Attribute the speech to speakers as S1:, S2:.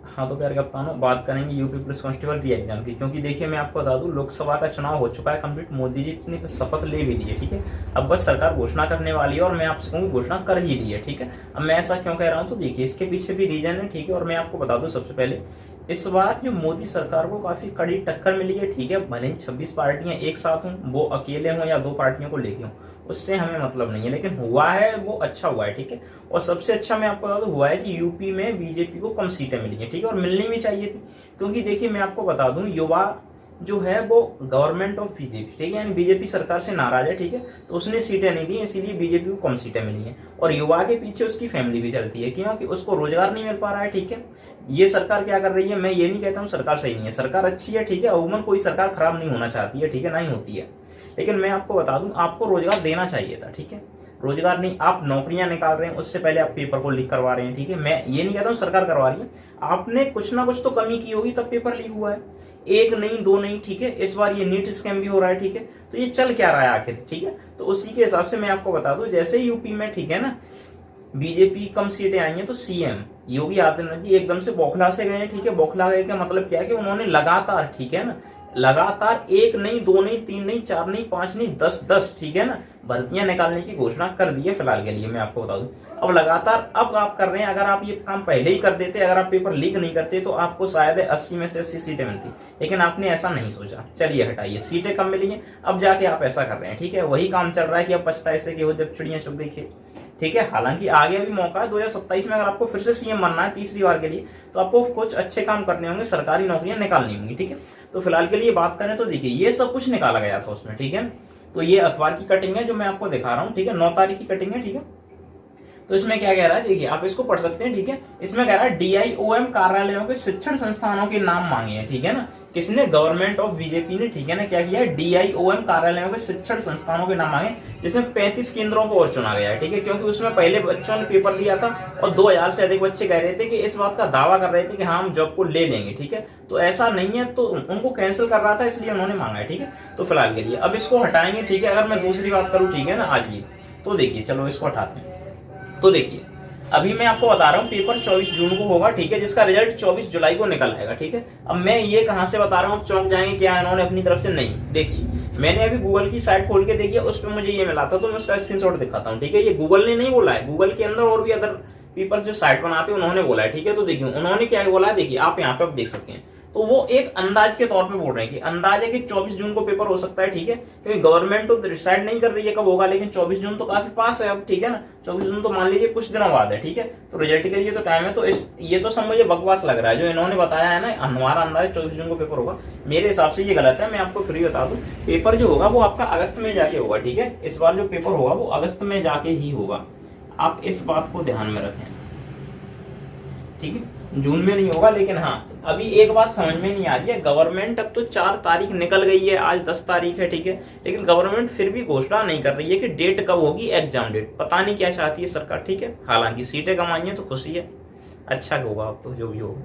S1: हाँ तो प्यारे कप्तानों, बात करेंगे यूपी पुलिस कांस्टेबल री एग्जाम की, क्योंकि देखिए मैं आपको बता दूं लोकसभा का चुनाव हो चुका है कंप्लीट। मोदी जी ने शपथ ले भी ली है, ठीक है। अब बस सरकार घोषणा करने वाली है और मैं आपसे कहूँ घोषणा कर ही दी है, ठीक है। अब मैं ऐसा क्यों कह रहा हूँ तो देखिए इसके पीछे भी रीजन है, ठीक है। और मैं आपको बता दूं सबसे पहले इस बार जो मोदी सरकार को काफी कड़ी टक्कर मिली है, ठीक है। भले ही 26 पार्टियां एक साथ हों, वो अकेले हों या 2 पार्टियों को लेके हों, उससे हमें मतलब नहीं है, लेकिन हुआ है वो अच्छा हुआ है, ठीक है। और सबसे अच्छा मैं आपको बता दूं हुआ है कि यूपी में बीजेपी को कम सीटें मिली हैं, ठीक है। और मिलनी भी चाहिए थी, क्योंकि देखिए मैं आपको बता दूं युवा जो है वो गवर्नमेंट ऑफ बीजेपी, ठीक है, यानी बीजेपी सरकार से नाराज है, ठीक है। तो उसने सीटें नहीं दी, इसीलिए बीजेपी को कम सीटें मिली हैं। और युवा के पीछे उसकी फैमिली भी चलती है, क्योंकि उसको रोजगार नहीं मिल पा रहा है, ठीक है। ये सरकार क्या कर रही है, मैं ये नहीं कहता हूँ सरकार सही नहीं है, सरकार अच्छी है, ठीक है। अमूमन कोई सरकार खराब नहीं होना चाहती है, ठीक है, नहीं होती है। लेकिन मैं आपको बता दूं आपको रोजगार देना चाहिए था, ठीक है। रोजगार नहीं, आप नौकरियां निकाल रहे हैं, उससे पहले आप पेपर को लीक करवा रहे हैं, ठीक है। मैं ये नहीं कहता हूँ सरकार करवा रही है, आपने कुछ ना कुछ तो कमी की होगी तब पेपर लीक हुआ है। एक नहीं, 2 नहीं, ठीक है। इस बार ये नीट स्कैम भी हो रहा है, ठीक है। तो ये चल क्या रहा है आखिर, ठीक है। तो उसी के हिसाब से मैं आपको बता दूं जैसे यूपी में, ठीक है ना, बीजेपी कम सीटें आई हैं तो सीएम योगी आदित्यनाथ जी एकदम से बौखला से गए, ठीक है। बौखला गए का मतलब क्या है कि उन्होंने लगातार, ठीक है ना, लगातार 1 नहीं, 2 नहीं, 3 नहीं, 4 नहीं, 5 नहीं, 10, ठीक है ना, भर्तियां निकालने की घोषणा कर दी है फिलहाल के लिए, मैं आपको बता दूं। अब लगातार अब आप कर रहे हैं, अगर आप ये काम पहले ही कर देते, अगर आप पेपर लीक नहीं करते तो आपको शायद 80 में से 80 सीटें मिलती, लेकिन आपने ऐसा नहीं सोचा। चलिए हटाइए, सीटें कम मिली हैं, अब जाके आप ऐसा कर रहे हैं, ठीक है। वही काम चल रहा है कि अब पछताए से कि वो जब चिड़ियां चुग गई खेत, ठीक है। हालांकि आगे भी मौका है 2027 में, अगर आपको फिर से सीएम बनना है तीसरी बार के लिए, तो आपको कुछ अच्छे काम करने होंगे, सरकारी नौकरियां निकालनी होंगी, ठीक है। तो फिलहाल के लिए बात करें तो देखिए ये सब कुछ निकाला गया था उसमें, ठीक है। तो ये अखबार की कटिंग है जो मैं आपको दिखा रहा हूँ, ठीक है, 9 तारीख की कटिंग है, ठीक है। तो इसमें क्या कह रहा है देखिए, आप इसको पढ़ सकते हैं, ठीक है। इसमें कह रहा है डीआईओएम कार्यालयों के शिक्षण संस्थानों के नाम मांगे हैं, ठीक है ना। किसने, गवर्नमेंट ऑफ बीजेपी ने, ठीक है ना, क्या किया है, डीआईओएम कार्यालयों के शिक्षण संस्थानों के नाम मांगे, जिसमें 35 केंद्रों को और चुना गया है, ठीक है। क्योंकि उसमें पहले बच्चों ने पेपर दिया था और 2000 से अधिक बच्चे कह रहे थे कि इस बात का दावा कर रहे थे कि हाँ हम जॉब को ले लेंगे, ठीक है। तो ऐसा नहीं है, तो उनको कैंसिल कर रहा था, इसलिए उन्होंने मांगा है, ठीक है। तो फिलहाल के लिए अब इसको हटाएंगे, ठीक है। अगर मैं दूसरी बात करूं, ठीक है ना, आज की, तो देखिए चलो इसको हटाते हैं। तो देखिए अभी मैं आपको बता रहा हूँ पेपर 24 जून को होगा, ठीक है, जिसका रिजल्ट 24 जुलाई को निकल आएगा, ठीक है। अब मैं ये कहां से बता रहा हूँ, चौंक जाएंगे क्या इन्होंने अपनी तरफ से, नहीं। देखिए मैंने अभी गूगल की साइट खोल के देखी है, उस पर मुझे ये मिला था, तो मैं उसका स्क्रीनशॉट दिखाता हूँ, ठीक है। ये गूगल ने नहीं बोला है, गूगल के अंदर और भी अदर पीपल जो साइट बनाते हैं उन्होंने बोला है, ठीक है। तो देखिए उन्होंने क्या बोला है, देखिए आप यहाँ पे आप देख सकते हैं। तो वो एक अंदाज के तौर पे बोल रहे हैं कि अंदाज है कि 24 जून को पेपर हो सकता है, ठीक है। क्योंकि गवर्नमेंट तो डिसाइड नहीं कर रही है कब होगा, लेकिन 24 जून तो काफी पास है अब, ठीक है ना। 24 जून तो मान लीजिए कुछ दिनों बाद है, ठीक है। तो रिजल्ट के लिए तो टाइम है। तो ये तो सब मुझे बकवास लग रहा है जो इन्होंने बताया है ना, हमारा अंदाज 24 जून को पेपर होगा, मेरे हिसाब से ये गलत है। मैं आपको फिर भी बता दूं पेपर जो होगा वो आपका अगस्त में जाके होगा, ठीक है। इस बार जो पेपर होगा वो अगस्त में जाके ही होगा, आप इस बात को ध्यान में रखें, ठीक है। जून में नहीं होगा। लेकिन हाँ अभी एक बात समझ में नहीं आ रही है, गवर्नमेंट अब तो 4 तारीख निकल गई है, आज 10 तारीख है, ठीक है। लेकिन गवर्नमेंट फिर भी घोषणा नहीं कर रही है कि डेट कब होगी, एग्जाम डेट। पता नहीं क्या चाहती है सरकार, ठीक है। हालांकि सीटें कम आई हैं तो खुशी है, अच्छा होगा अब तो जो भी होगा।